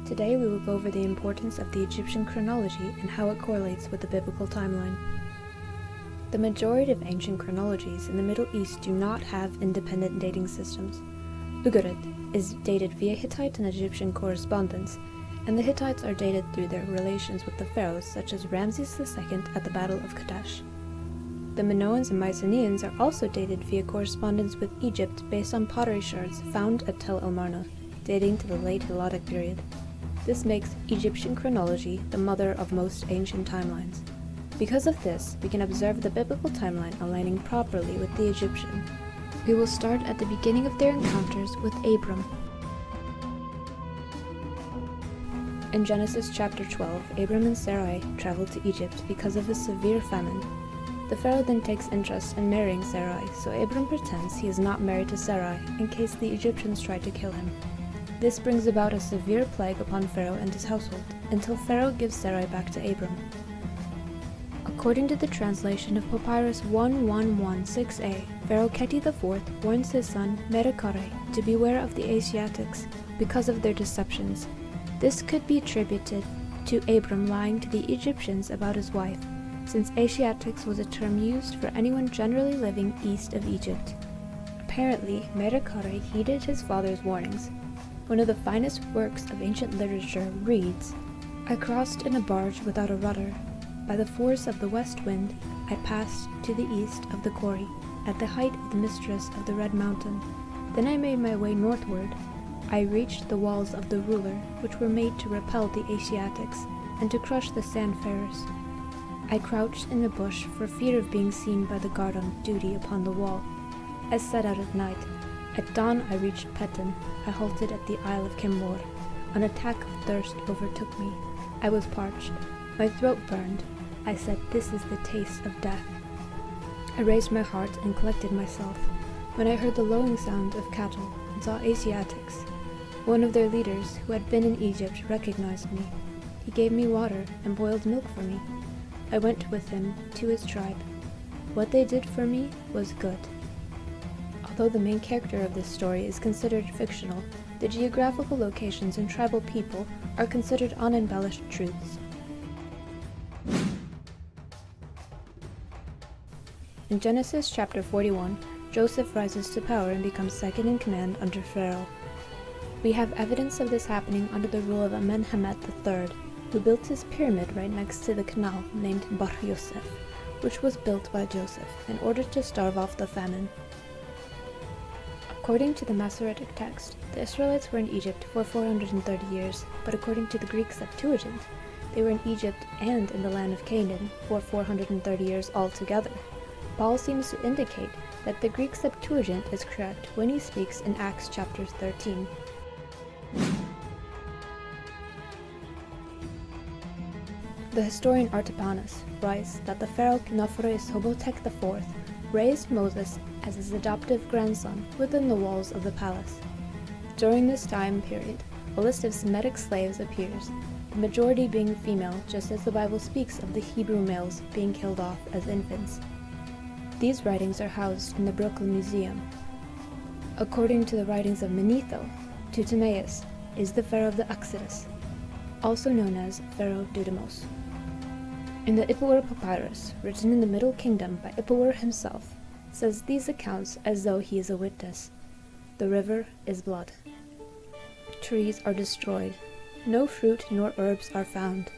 Today we will go over the importance of the Egyptian chronology and how it correlates with the biblical timeline. The majority of ancient chronologies in the Middle East do not have independent dating systems. Ugarit is dated via Hittite and Egyptian correspondence, and the Hittites are dated through their relations with the pharaohs such as Ramses II at the Battle of Kadesh. The Minoans and Mycenaeans are also dated via correspondence with Egypt based on pottery shards found at Tel El Marna, dating to the late Helladic period. This makes Egyptian chronology the mother of most ancient timelines. Because of this, we can observe the biblical timeline aligning properly with the Egyptian. We will start at the beginning of their encounters with Abram. In Genesis chapter 12, Abram and Sarai traveled to Egypt because of a severe famine. The pharaoh then takes interest in marrying Sarai, so Abram pretends he is not married to Sarai in case the Egyptians try to kill him. This brings about a severe plague upon Pharaoh and his household, until Pharaoh gives Sarai back to Abram. According to the translation of Papyrus 1116a, Pharaoh Kheti IV warns his son Merekare to beware of the Asiatics because of their deceptions. This could be attributed to Abram lying to the Egyptians about his wife, since Asiatics was a term used for anyone generally living east of Egypt. Apparently, Merekare heeded his father's warnings. One of the finest works of ancient literature reads, "I crossed in a barge without a rudder. By the force of the west wind, I passed to the east of the quarry, at the height of the mistress of the Red Mountain. Then I made my way northward. I reached the walls of the ruler, which were made to repel the Asiatics, and to crush the sandfarers. I crouched in a bush for fear of being seen by the guard on duty upon the wall. I set out at night. At dawn I reached Petan. I halted at the Isle of Kimbor. An attack of thirst overtook me. I was parched. My throat burned. I said, 'This is the taste of death.' I raised my heart and collected myself, when I heard the lowing sound of cattle and saw Asiatics. One of their leaders, who had been in Egypt, recognized me. He gave me water and boiled milk for me. I went with him to his tribe. What they did for me was good." Although the main character of this story is considered fictional, the geographical locations and tribal people are considered unembellished truths. In Genesis chapter 41, Joseph rises to power and becomes second in command under Pharaoh. We have evidence of this happening under the rule of Amenemhet III, who built his pyramid right next to the canal named Bar Yosef, which was built by Joseph in order to starve off the famine. According to the Masoretic text, the Israelites were in Egypt for 430 years, but according to the Greek Septuagint, they were in Egypt and in the land of Canaan for 430 years altogether. Paul seems to indicate that the Greek Septuagint is correct when he speaks in Acts chapter 13. The historian Artabanus writes that the pharaoh Khnafres Hobotek IV raised Moses as his adoptive grandson within the walls of the palace. During this time period, a list of Semitic slaves appears, the majority being female, just as the Bible speaks of the Hebrew males being killed off as infants. These writings are housed in the Brooklyn Museum. According to the writings of Manetho, Ptolemaeus is the pharaoh of the Exodus, also known as Pharaoh Dudimos. In the Ipuwer Papyrus, written in the Middle Kingdom by Ipuwer himself, says these accounts as though he is a witness. The river is blood. Trees are destroyed. No fruit nor herbs are found.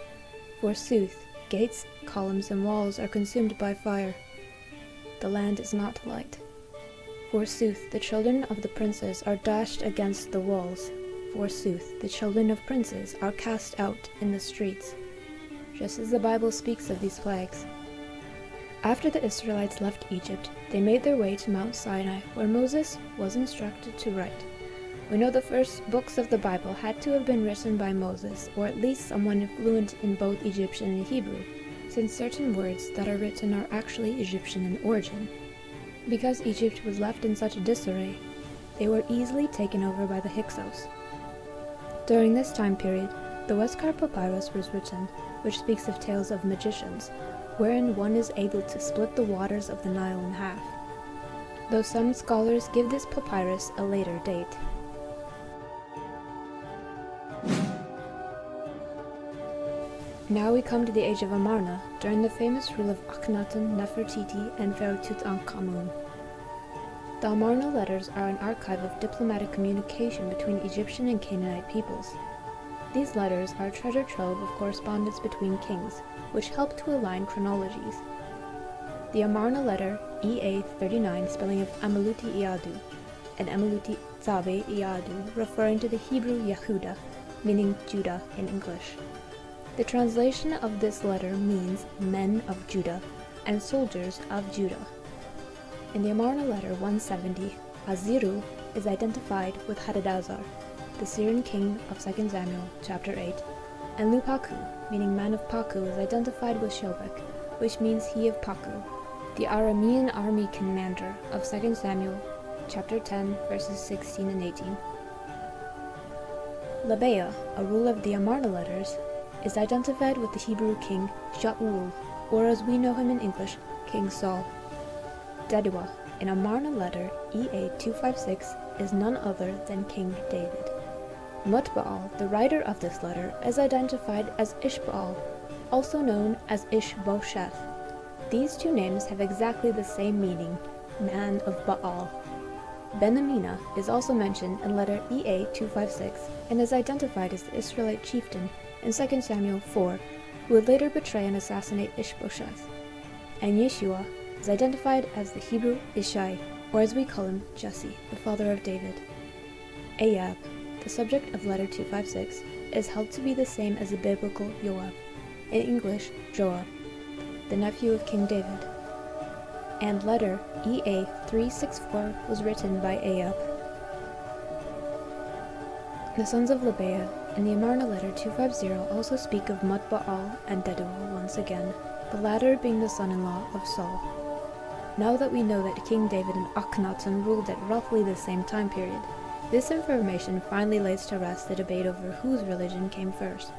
Forsooth, gates, columns, and walls are consumed by fire. The land is not light. Forsooth, the children of the princes are dashed against the walls. Forsooth, the children of princes are cast out in the streets. Just as the Bible speaks of these plagues. After the Israelites left Egypt, they made their way to Mount Sinai, where Moses was instructed to write. We know the first books of the Bible had to have been written by Moses, or at least someone fluent in both Egyptian and Hebrew, since certain words that are written are actually Egyptian in origin. Because Egypt was left in such disarray, they were easily taken over by the Hyksos. During this time period, the Westcar Papyrus was written, which speaks of tales of magicians, wherein one is able to split the waters of the Nile in half, though some scholars give this papyrus a later date. Now we come to the age of Amarna, during the famous rule of Akhenaten, Nefertiti, and Pharaoh Tutankhamun. The Amarna letters are an archive of diplomatic communication between Egyptian and Canaanite peoples. These letters are a treasure trove of correspondence between kings, which help to align chronologies. The Amarna letter EA39, spelling of Amaluti Iadu, and Amaluti Tzabe Iadu, referring to the Hebrew Yehuda, meaning Judah in English. The translation of this letter means men of Judah and soldiers of Judah. In the Amarna letter 170, Aziru is identified with Hadadazar, the Syrian king of 2 Samuel chapter 8, and Lupaku, meaning man of Paku, is identified with Shobek, which means he of Paku, the Aramean army commander of 2 Samuel chapter 10, verses 16 and 18. Labea, a ruler of the Amarna letters, is identified with the Hebrew king Shaul, or as we know him in English, King Saul. Dedua, in Amarna letter EA256, is none other than King David. Mutbaal, the writer of this letter, is identified as Ishbaal, also known as Ishbosheth. These two names have exactly the same meaning, man of Baal. Ben-Amina is also mentioned in letter EA256 and is identified as the Israelite chieftain in 2 Samuel 4, who would later betray and assassinate Ishbosheth. And Yeshua is identified as the Hebrew Ishai, or as we call him, Jesse, the father of David. Ahab, the subject of letter 256, is held to be the same as the biblical Joab, in English, Joab, the nephew of King David. And letter EA364 was written by Ahab. The sons of Labea in the Amarna letter 250 also speak of Mutbaal and Dedua once again, the latter being the son-in-law of Saul. Now that we know that King David and Akhenaten ruled at roughly the same time period, this information finally lays to rest the debate over whose religion came first.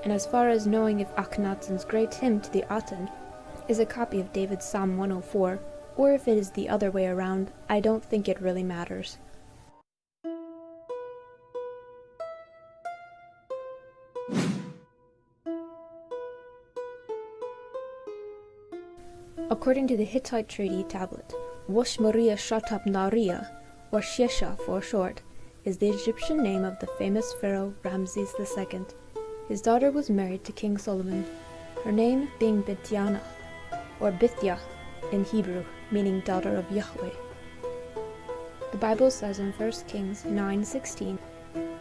And as far as knowing if Akhenaten's great hymn to the Aten is a copy of David's Psalm 104, or if it is the other way around, I don't think it really matters. According to the Hittite treaty tablet, Wash Maria Shatap Naria, or Shesha for short, is the Egyptian name of the famous pharaoh Ramses II. His daughter was married to King Solomon, her name being Bithyanah, or Bithya in Hebrew, meaning daughter of Yahweh. The Bible says in 1 Kings 9:16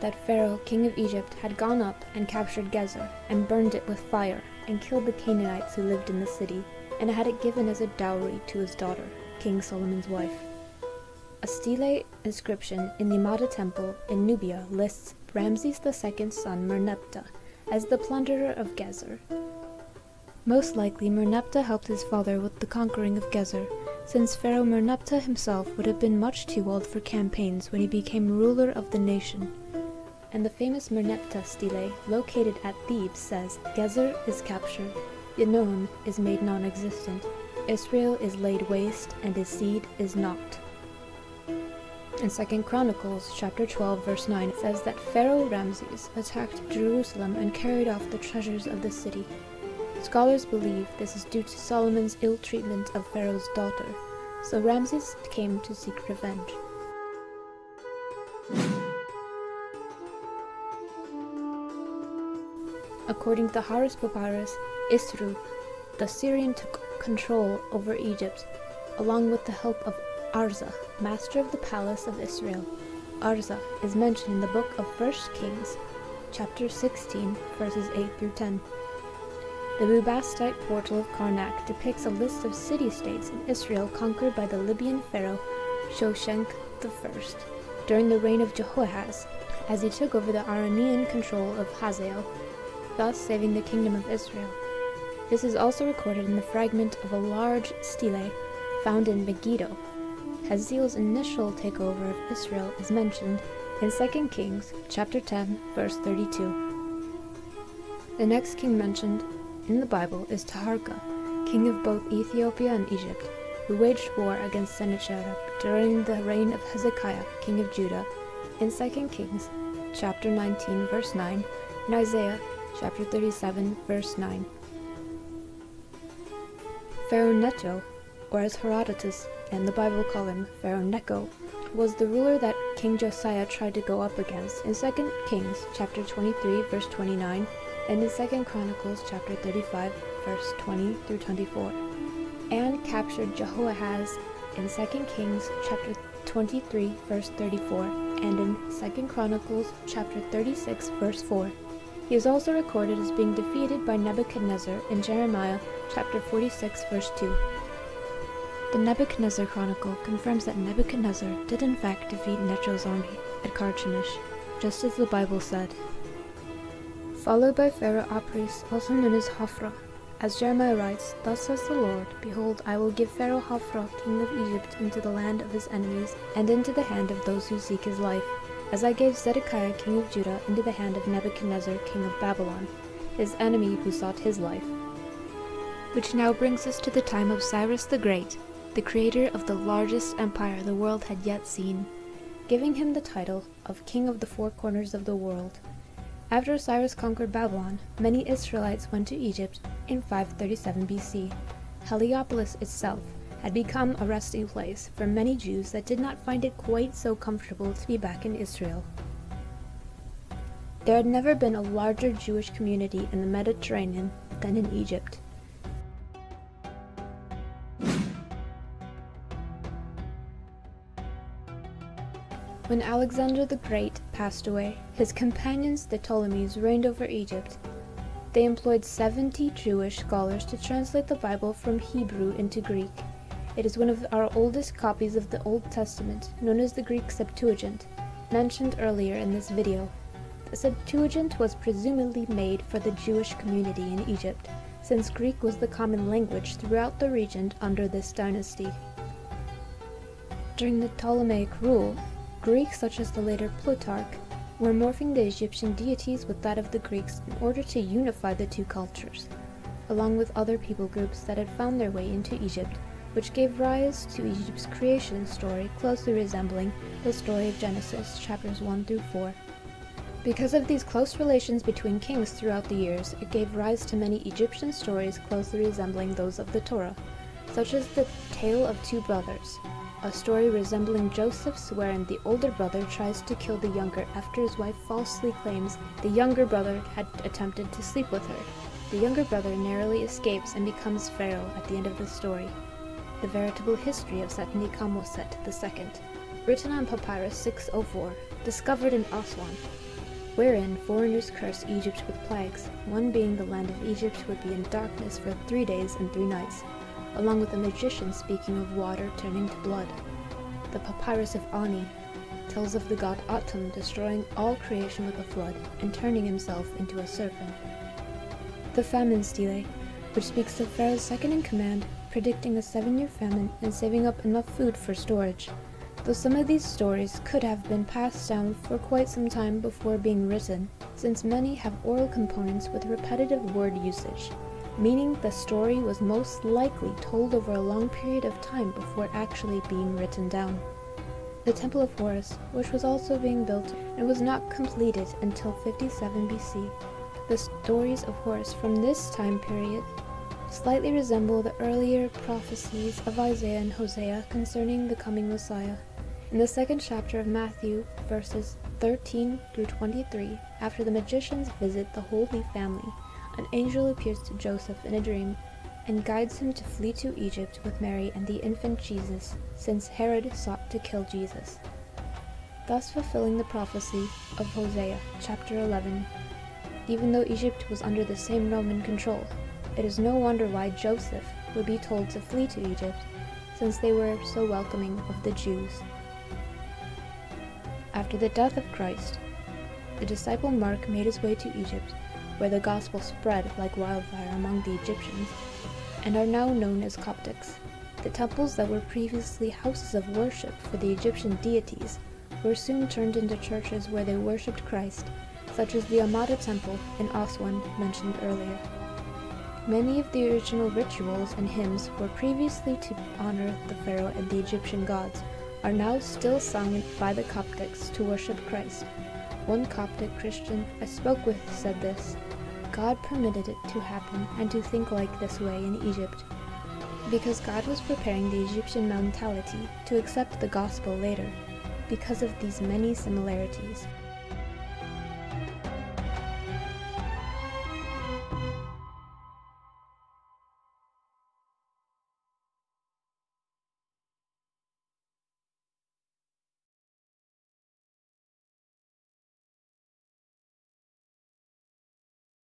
that Pharaoh, king of Egypt, had gone up and captured Gezer, and burned it with fire, and killed the Canaanites who lived in the city, and had it given as a dowry to his daughter, King Solomon's wife. A stele inscription in the Amada temple in Nubia lists Ramses II's son Merneptah as the plunderer of Gezer. Most likely Merneptah helped his father with the conquering of Gezer, since Pharaoh Merneptah himself would have been much too old for campaigns when he became ruler of the nation. And the famous Merneptah stele located at Thebes says, Gezer is captured, Yanoam is made non-existent, Israel is laid waste, and his seed is not. In 2 Chronicles chapter 12 verse 9 it says that Pharaoh Ramses attacked Jerusalem and carried off the treasures of the city. Scholars believe this is due to Solomon's ill treatment of Pharaoh's daughter, so Ramses came to seek revenge. According to the Harris Papyrus, Isru, the Syrian took control over Egypt, along with the help of Arza, master of the palace of Israel. Arza is mentioned in the book of 1 Kings, chapter 16, verses 8 through 10. The Bubastite portal of Karnak depicts a list of city-states in Israel conquered by the Libyan pharaoh Shoshenq I during the reign of Jehoahaz, as he took over the Aramean control of Hazael, thus saving the kingdom of Israel. This is also recorded in the fragment of a large stele found in Megiddo. Hazael's initial takeover of Israel is mentioned in 2 Kings chapter 10, verse 32. The next king mentioned in the Bible is Taharka, king of both Ethiopia and Egypt, who waged war against Sennacherib during the reign of Hezekiah, king of Judah, in 2 Kings chapter 19, verse 9, and Isaiah chapter 37, verse 9. Pharaoh Necho, or as Herodotus and the Bible call him Pharaoh Necho, was the ruler that King Josiah tried to go up against in 2 Kings chapter 23, verse 29, and in 2 Chronicles chapter 35, verse 20 through 24, and captured Jehoahaz in 2 Kings chapter 23, verse 34, and in 2 Chronicles chapter 36, verse 4. He is also recorded as being defeated by Nebuchadnezzar in Jeremiah chapter 46, verse 2. The Nebuchadnezzar Chronicle confirms that Nebuchadnezzar did in fact defeat Necho's army at Carchemish, just as the Bible said. Followed by Pharaoh Apris, also known as Hophra. As Jeremiah writes, "Thus says the Lord, Behold, I will give Pharaoh Hophra, king of Egypt, into the land of his enemies, and into the hand of those who seek his life, as I gave Zedekiah, king of Judah, into the hand of Nebuchadnezzar, king of Babylon, his enemy who sought his life." Which now brings us to the time of Cyrus the Great, the creator of the largest empire the world had yet seen, giving him the title of King of the Four Corners of the World. After Cyrus conquered Babylon, many Israelites went to Egypt in 537 BC. Heliopolis itself had become a resting place for many Jews that did not find it quite so comfortable to be back in Israel. There had never been a larger Jewish community in the Mediterranean than in Egypt. When Alexander the Great passed away, his companions the Ptolemies reigned over Egypt. They employed 70 Jewish scholars to translate the Bible from Hebrew into Greek. It is one of our oldest copies of the Old Testament, known as the Greek Septuagint, mentioned earlier in this video. The Septuagint was presumably made for the Jewish community in Egypt, since Greek was the common language throughout the region under this dynasty. During the Ptolemaic rule, Greeks such as the later Plutarch were morphing the Egyptian deities with that of the Greeks in order to unify the two cultures, along with other people groups that had found their way into Egypt, which gave rise to Egypt's creation story closely resembling the story of Genesis chapters 1 through 4. Because of these close relations between kings throughout the years, it gave rise to many Egyptian stories closely resembling those of the Torah, such as the Tale of Two Brothers, a story resembling Joseph's wherein the older brother tries to kill the younger after his wife falsely claims the younger brother had attempted to sleep with her. The younger brother narrowly escapes and becomes Pharaoh at the end of the story. The veritable history of Setnikamoset II, written on Papyrus 604, discovered in Aswan, wherein foreigners curse Egypt with plagues, one being the land of Egypt would be in darkness for 3 days and 3 nights, along with a magician speaking of water turning to blood. The Papyrus of Ani tells of the god Atum destroying all creation with a flood and turning himself into a serpent. The famine stele, which speaks of Pharaoh's second-in-command predicting a 7-year famine and saving up enough food for storage, though some of these stories could have been passed down for quite some time before being written, since many have oral components with repetitive word usage, meaning the story was most likely told over a long period of time before actually being written down. The Temple of Horus, which was also being built and was not completed until 57 BC. The stories of Horus from this time period slightly resemble the earlier prophecies of Isaiah and Hosea concerning the coming Messiah. In the second chapter of Matthew, verses 13 through 23, after the magicians visit the Holy Family, an angel appears to Joseph in a dream and guides him to flee to Egypt with Mary and the infant Jesus, since Herod sought to kill Jesus, thus fulfilling the prophecy of Hosea chapter 11. Even though Egypt was under the same Roman control, it is no wonder why Joseph would be told to flee to Egypt, since they were so welcoming of the Jews. After the death of Christ, the disciple Mark made his way to Egypt, where the gospel spread like wildfire among the Egyptians, and are now known as Coptics. The temples that were previously houses of worship for the Egyptian deities were soon turned into churches where they worshipped Christ, such as the Amada Temple in Aswan mentioned earlier. Many of the original rituals and hymns were previously to honor the pharaoh and the Egyptian gods, are now still sung by the Coptics to worship Christ. One Coptic Christian I spoke with said this: God permitted it to happen and to think like this way in Egypt, because God was preparing the Egyptian mentality to accept the gospel later, because of these many similarities.